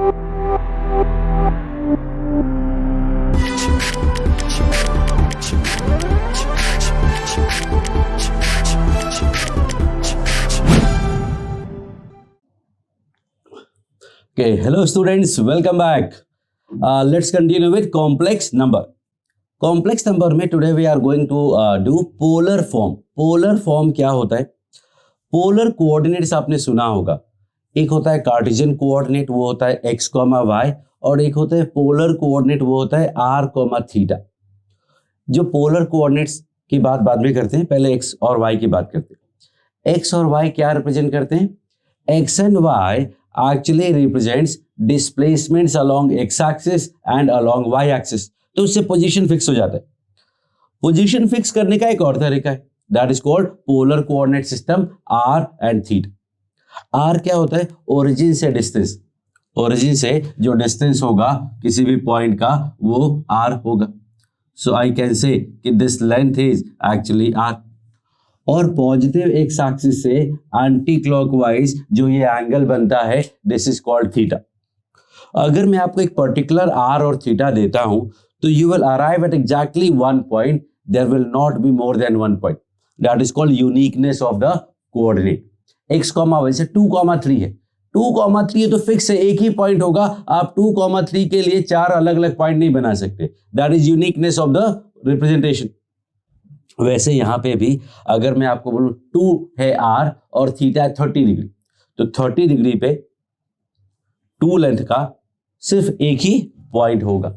Okay, hello students, welcome back. Let's continue with complex number. Complex number में today we are going to do polar form. Polar form क्या होता है? Polar coordinates आपने सुना होगा. एक होता है कार्टेशियन कोऑर्डिनेट, वो होता है x, y, और एक होता है पोलर कोऑर्डिनेट, वो होता है r, थीटा. जो पोलर कोऑर्डिनेट्स की बात बाद में करते हैं, पहले x और y की बात करते हैं. x और y क्या रिप्रेजेंट करते हैं? x and y actually represents displacements along x-axis and along y-axis. तो उससे पोजीशन फिक्स हो जाता है. पोजीशन फिक्स करने का एक और तरीका है, that is called polar coordinate system r and theta. r क्या होता है? ओरिजिन से डिस्टेंस. ओरिजिन से जो डिस्टेंस होगा किसी भी पॉइंट का वो r होगा. सो आई कैन से कि this length is actually r. और पॉजिटिव एक्स एक्सिस से एंटी क्लॉकवाइज जो ये एंगल बनता है, दिस इज कॉल्ड थीटा. अगर मैं आपको एक पर्टिकुलर आर और थीटा देता हूं तो you will arrive at exactly one point, there will not be more than one point. That is called uniqueness of the coordinate. X comma वैसे 2,3 है. 2,3 है तो फिक्स है, एक ही पॉइंट होगा. आप 2,3 के लिए 4 अलग अलग पॉइंट नहीं बना सकते. That is uniqueness of the representation. वैसे यहां पे भी अगर मैं आपको बोलूं 2 है r और थीटा है 30 डिग्री, तो 30 डिग्री पे 2 लेंथ का सिर्फ एक ही पॉइंट होगा.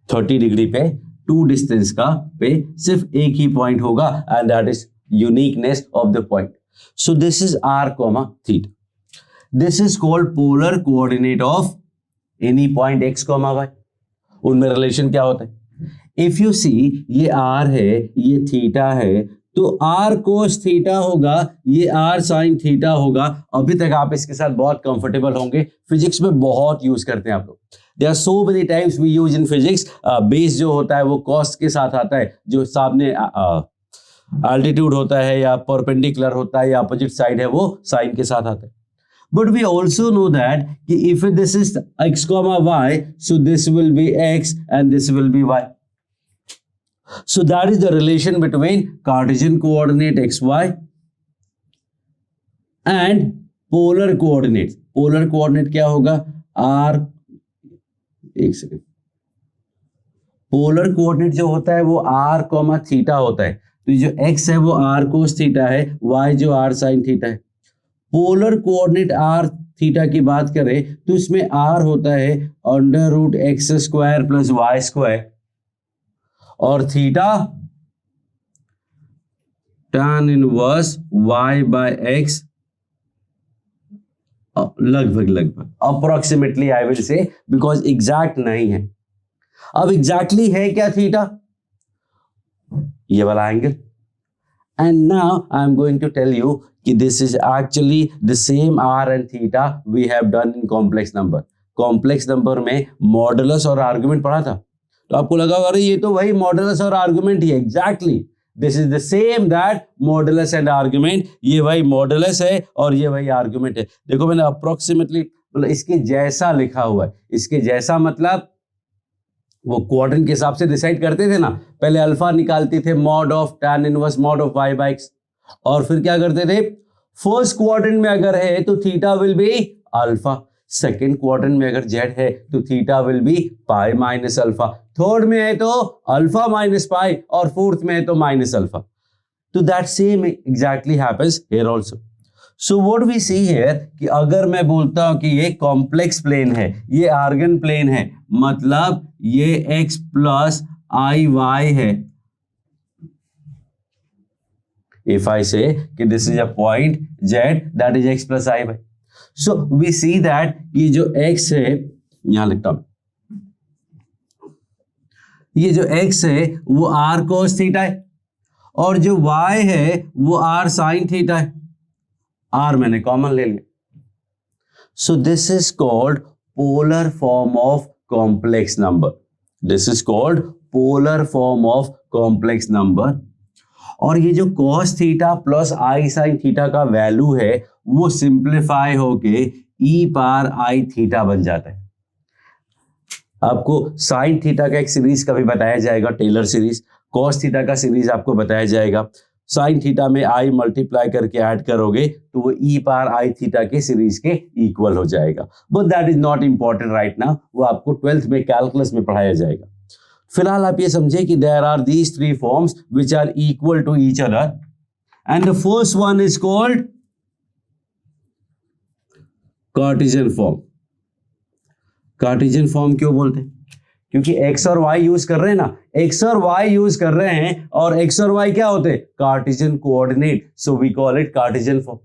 30 डिग्री पे 2 डिस्टेंस का पे सिर्फ एक ही पॉइंट होगा, and that is uniqueness of the point. So this is r, theta. This is called polar coordinate of any point x, y. उनमें रिलेशन क्या होता है? इफ यू सी, ये r है, ये थीटा है, तो r cos थीटा होगा, ये r sin थीटा होगा. अभी तक आप इसके साथ बहुत कंफर्टेबल होंगे. फिजिक्स में बहुत यूज करते हैं आप लोग. There are so many times we use in physics. Base जो होता है वो cos के साथ आता है, जो सामने एल्टीट्यूड होता है या परपेंडिकुलर होता है या अपोजिट साइड है वो sin के साथ आता है. But we also know that कि if this is x, y, so this will be x and this will be y. So that is the relation between Cartesian coordinate xy and polar coordinates. Polar coordinate क्या होगा? r, एक second. Polar coordinate जो होता है वो r, theta होता है. तो जो x है वो r cos थीटा है, y जो r sin थीटा है. पोलर कोऑर्डिनेट r थीटा की बात करें तो इसमें r होता है √x² + y², और थीटा tan इनवर्स y/x, लगभग approximately I will say, because exact नहीं है. अब एग्जैक्टली है क्या थीटा? ये वाला angle. And now I am going to tell you कि this is actually the same r and theta we have done in complex number. Complex number में modulus और आर्गुमेंट पढ़ा था, तो आपको लगा अरे ये तो वही मॉडुलस और आर्गुमेंट ही है. Exactly this is the same that modulus and argument. ये वही मॉडुलस है और ये वही आर्गुमेंट है. देखो मैंने अप्रोक्सीमेटली मतलब इसके जैसा लिखा हुआ है. इसके जैसा मतलब वो क्वाड्रेंट के हिसाब से डिसाइड करते थे ना, पहले अल्फा निकालते थे, mod of tan inverse mod of y/x, और फिर क्या करते थे, फर्स्ट क्वाड्रेंट में अगर है तो theta will be alpha, second quadrant में अगर z है तो theta will be pi minus alpha, third में है तो अल्फा माइनस पाई, और फोर्थ में है तो माइनस अल्फा. तो that same exactly happens here also. So what we see here कि अगर मैं बोलता हूं कि ये कॉम्प्लेक्स प्लेन है, ये आर्गन प्लेन है, मतलब ये x प्लस आई वाई है. If I say कि this is a point z that is x plus i y, so we see that ये जो x है, यहां लिखता हूं, ये जो x है वो r cos थीटा है, और जो y है वो r sin थीटा है. r मैंने कॉमन ले लिया. So this is called polar form of complex number. This is called polar form of complex number. और ये जो cos theta plus i sine theta का वैल्यू है वो सिंप्लीफाई होके ई पार आई थीटा बन जाता है। आपको साइन थीटा का एक सीरीज का भी बताया जाएगा, टेलर सीरीज। कॉस थीटा का सीरीज आपको बताया जाएगा। साइन थीटा में आई मल्टीप्लाई करके ऐड करोगे तो वो ई पार आई थीटा के सीरीज के इक्वल हो जाएगा। But that is not important right now, वो आपको 12th में कैलकुलस में पढ़ाया जाएगा। फिलहाल आप ये समझे कि there are these three forms which are equal to each other and the first one is called Cartesian form. Cartesian form क्यों बोलते हैं? क्योंकि x और y यूज कर रहे हैं ना, x और y यूज कर रहे हैं और x और y क्या होते हैं? Cartesian coordinate, so we call it Cartesian form.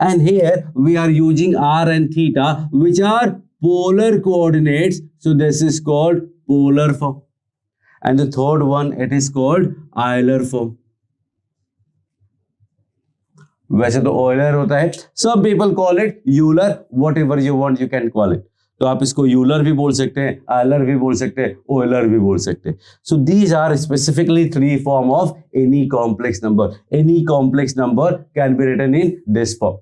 And here we are using r and theta which are polar coordinates, so this is called polar form. And the third one, it is called Euler form. वैसे तो Euler होता है, some people call it Euler, whatever you want you can call it. तो आप इसको Euler भी बोल सकते हैं, आयलर भी बोल सकते हैं, ओयलर भी बोल सकते हैं। So these are specifically three form of any complex number. Any complex number can be written in this form.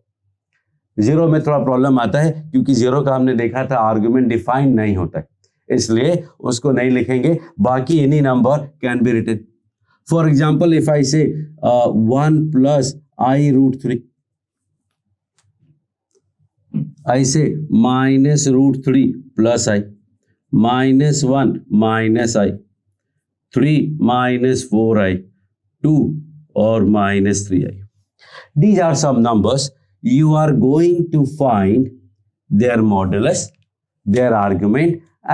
Zero में थोड़ा प्रॉब्लम आता है क्योंकि जीरो का हमने देखा था आर्गुमेंट डिफाइन नहीं होता है, इसलिए उसको नहीं लिखेंगे। बाकी any number can be written. For example if I say 1 plus i root 3, I say minus root 3 plus I, minus 1 minus I, 3 minus 4I, 2 or minus 3I. These are some numbers. You are going to find their modulus, their argument,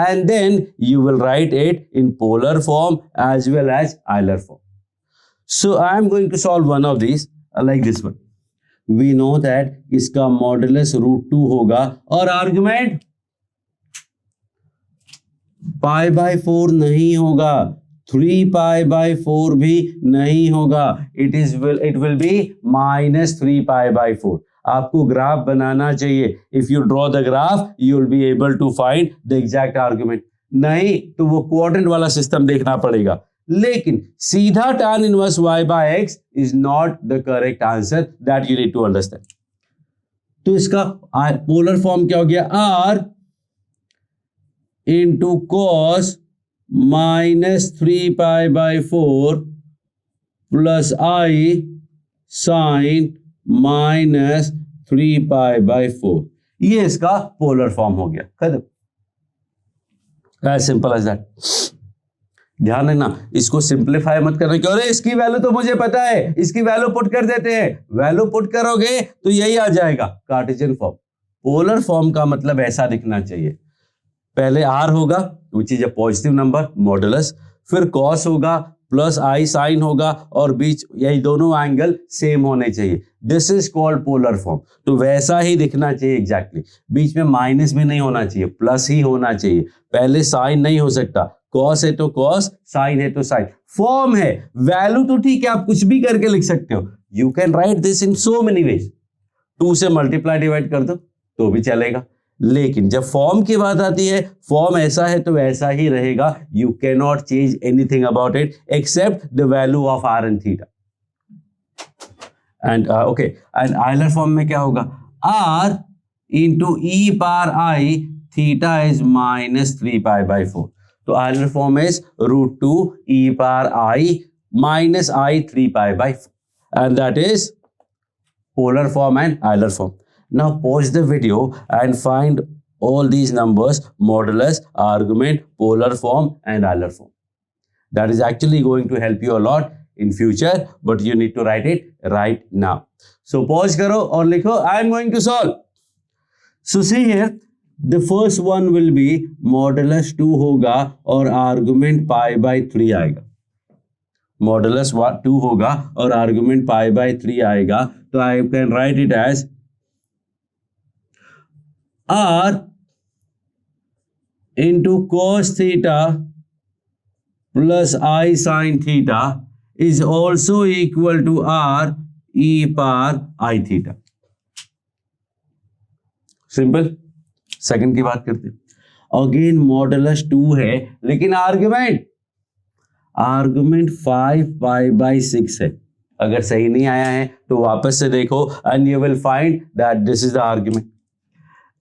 and then you will write it in polar form as well as Euler form. So I am going to solve one of these like this one. We know that इसका modulus √2 होगा और argument π/4 नहीं होगा, 3π/4 भी नहीं होगा, it will be -3π/4। आपको graph बनाना चाहिए। If you draw the graph, you will be able to find the exact argument। नहीं तो वो क्वाड्रेंट वाला सिस्टम देखना पड़ेगा। लेकिन सीधा tan inverse y/x is not the correct answer, that you need to understand. तो इसका पोलर फॉर्म क्या हो गया? r into cos -3π/4 plus i sine -3π/4। ये इसका पोलर फॉर्म हो गया, खत्म। As simple as that. ध्यान रखना, इसको सिंप्लीफाई मत करना कि अरे इसकी वैल्यू तो मुझे पता है, इसकी वैल्यू पुट कर देते हैं। वैल्यू पुट करोगे तो यही आ जाएगा कार्टेशियन फॉर्म। पोलर फॉर्म का मतलब ऐसा दिखना चाहिए, पहले r होगा which is a positive number modulus, फिर cos होगा प्लस i साइन होगा और बीच यही दोनों एंगल सेम होने चाहिए। This is called polar form. तो वैसा ही दिखना चाहिए एग्जैक्टली। बीच में माइनस भी नहीं होना चाहिए, प्लस ही होना चाहिए। पहले साइन नहीं हो सकता, कॉस है तो कॉस, साइन है तो साइन। फॉर्म है, वैल्यू तो ठीक है आप कुछ भी करके लिख सकते हो। You can write this in so many ways. 2 से मल्टीप्लाई डिवाइड कर दो तो भी चलेगा, लेकिन जब फॉर्म की बात आती है, फॉर्म ऐसा है तो वैसा ही रहेगा। You can not change anything about it except the value of r and theta. And okay, and Euler form में क्या होगा? r into e power i theta is -3π/4। तो Euler form is √2 e par i minus i 3π/4, and that is polar form and Euler form. Now pause the video and find all these numbers: modulus, argument, polar form and Euler form. That is actually going to help you a lot in future, but you need to write it right now. So pause करो और लिखो I am going to solve. So see here, the first one will be modulus 2 होगा और argument π/3 आएगा। Modulus 2 होगा और argument π/3 आएगा। तो I can write it as r into cos theta plus i sin theta is also equal to r e par i theta. Simple. Second की बात करते हैं। अगेन मॉडुलस 2 है लेकिन आर्गुमेंट 5π/6 है। अगर सही नहीं आया है तो वापस से देखो and you will find that this is the argument.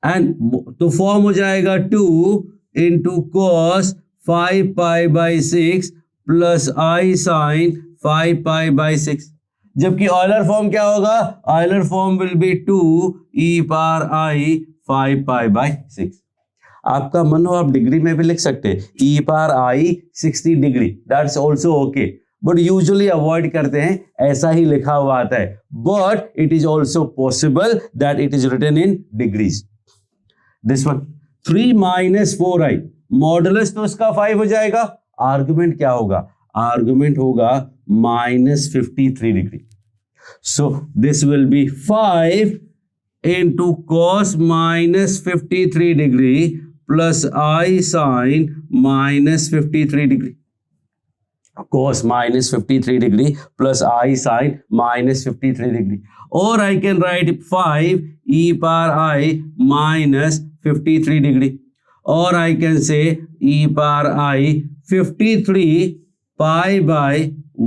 And तो फॉर्म हो जाएगा 2 into cos 5 pi by 6 plus i sine 5 pi by 6। जबकि ऑयलर फॉर्म क्या होगा? Euler form will be 2 e power i 5 pi by 6। आपका मन हो आप डिग्री में भी लिख सकते हैं, e power i 60 degree, that's also okay, but usually avoid करते हैं, ऐसा ही लिखा हुआ आता है, but it is also possible that it is written in degrees. This one 3 minus 4i, modulus तो उसका 5 हो जाएगा, आर्गुमेंट क्या होगा? आर्गुमेंट होगा minus 53 degree. So this will be 5 into cos minus 53 degree plus I sin minus 53 degree. Cos minus 53 degree plus I sin minus 53 degree. Or I can write 5 e power I minus 53 degree. Or I can say e power I 53 pi by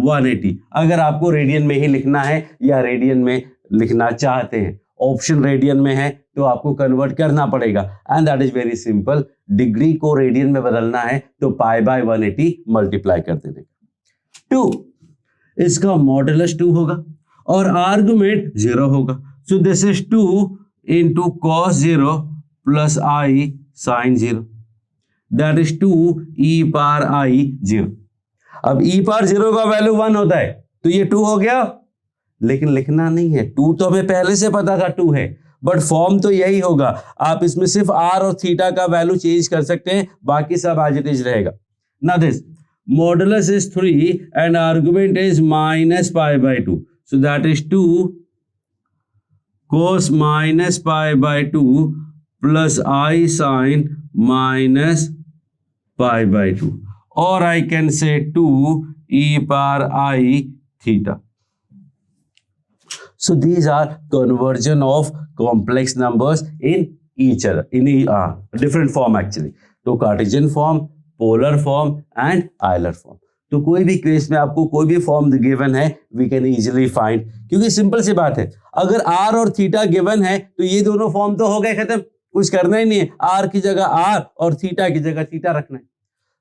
180. अगर आपको radian में ही लिखना है या radian में लिखना चाहते हैं, ऑप्शन रेडियन में है तो आपको कन्वर्ट करना पड़ेगा, and that is very simple. Degree को रेडियन में बदलना है तो पाई बाय 180 मल्टीप्लाई कर देने का। 2 इसका मॉडुलस 2 होगा और आर्गुमेंट 0 होगा, so this is 2 into cos 0 plus i sine 0, that is 2 e power i 0। अब ई पावर 0 का वैल्यू 1 होता है तो ये 2 हो गया, लेकिन लिखना नहीं है, 2 तो हमें पहले से पता था 2 है, बट फॉर्म तो यही होगा। आप इसमें सिर्फ आर और थीटा का वैल्यू चेंज कर सकते हैं, बाकी सब एज इट इज रहेगा। Now this modulus is 3 and argument is minus pi by 2, so that is 2 cos minus pi by 2 plus i sine minus pi by 2, और I can say 2 e power i theta. So these are conversion of complex numbers in each other, in different form actually. तो Cartesian form, polar form and Euler form. तो कोई भी case में आपको कोई भी form given है, we can easily find, क्योंकि सिंपल सी बात है, अगर आर और थीटा गिवन है तो ये दोनों फॉर्म तो हो गए खत्म, कुछ करना ही नहीं है, आर की जगह आर और थीटा की जगह थीटा रखना है।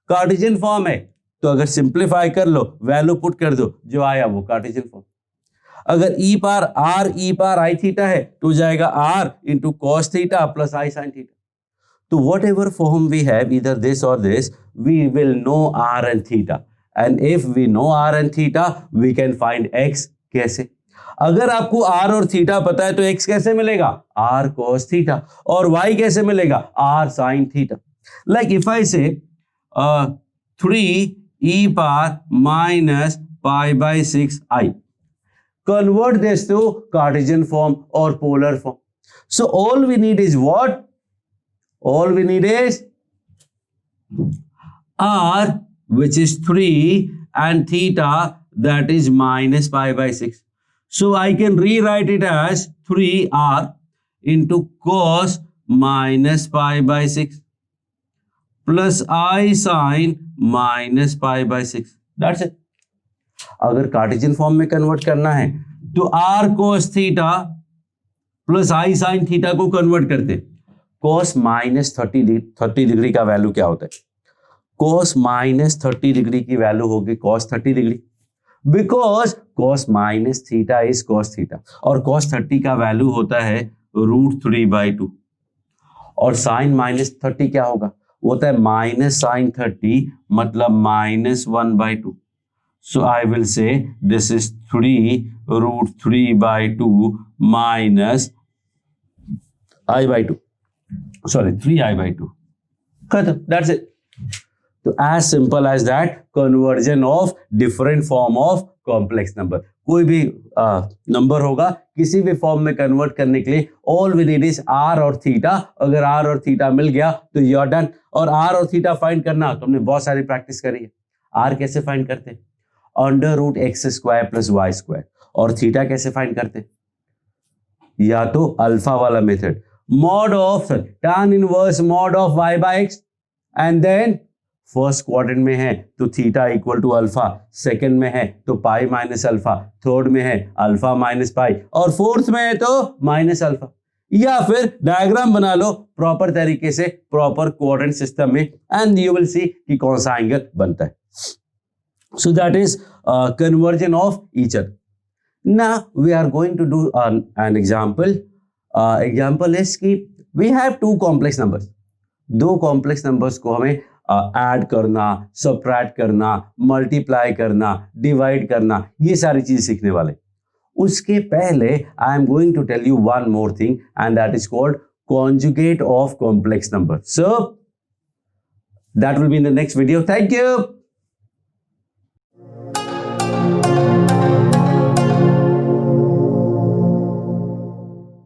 कार्टेशियन फॉर्म है तो अगर सिंप्लीफाई कर लो, वैल्यू पुट कर दो, जो आया वो कार्टेशियन फॉर्म। अगर ई पार R E power i theta है तो जाएगा r into cos theta plus i sine theta. तो whatever form we have, इधर दिस और this, we will know r and theta, and if we know r and theta we can find x. कैसे? अगर आपको are और theta पता है तो एक्स कैसे मिलेगा? आर कॉस थीटा, और वाई कैसे मिलेगा? R sine theta. Like if I say 3 e power minus pi by 6 i, convert this to Cartesian form or polar form. So all we need is what? All we need is r, which is 3, and theta, that is minus pi by 6. So I can rewrite it as 3r into cos minus pi by 6 plus I sin minus pi by 6. That's it. अगर Cartesian form में convert करना है तो r cos theta plus i sine theta को convert करते। Cos minus 30 degree का value क्या होता है? कोस माइनस 30 डिग्री की वैल्यू होगी cos 30 degree, because cos minus theta is cos theta, और कोस 30 का वैल्यू होता है √3/2, और साइन माइनस 30 क्या होगा? होता है माइनस साइन 30, मतलब -1/2. So I will say this is 3√3/2 minus I/2. Sorry, 3i/2. That's it. So as simple as that, conversion of different form of complex number. कोई भी नंबर होगा किसी भी फॉर्म में कन्वर्ट करने के लिए all we need is r और थीटा। अगर r और थीटा मिल गया तो you are done। और r और थीटा फाइंड करना तो हमने बहुत सारी प्रैक्टिस करी है। r कैसे फाइंड करते हैं? √x² plus y²। और थीटा कैसे फाइंड करते? या तो अल्फा वाला method, mod of tan inverse mod of y by x, and then first quadrant में है तो theta equal to alpha, second में है तो पाई माइनस अल्फा, थर्ड में है अल्फा माइनस पाई, और फोर्थ में है तो माइनस अल्फा। या फिर डायग्राम बना लो प्रॉपर तरीके से, प्रॉपर कोऑर्डिनेट सिस्टम में, एंड यू विल सी कि कौन सा एंगल बनता है. सो that is conversion of each other. Now we are going to do an example. Example is कि we have two complex numbers. दो complex numbers को हमें ऐड करना, सबट्रैक्ट करना, मल्टीप्लाई करना, डिवाइड करना, ये सारी चीजें सीखने वाले. उसके पहले I am going to tell you one more thing, and that is called conjugate of complex number. So that will be in the next video. Thank you.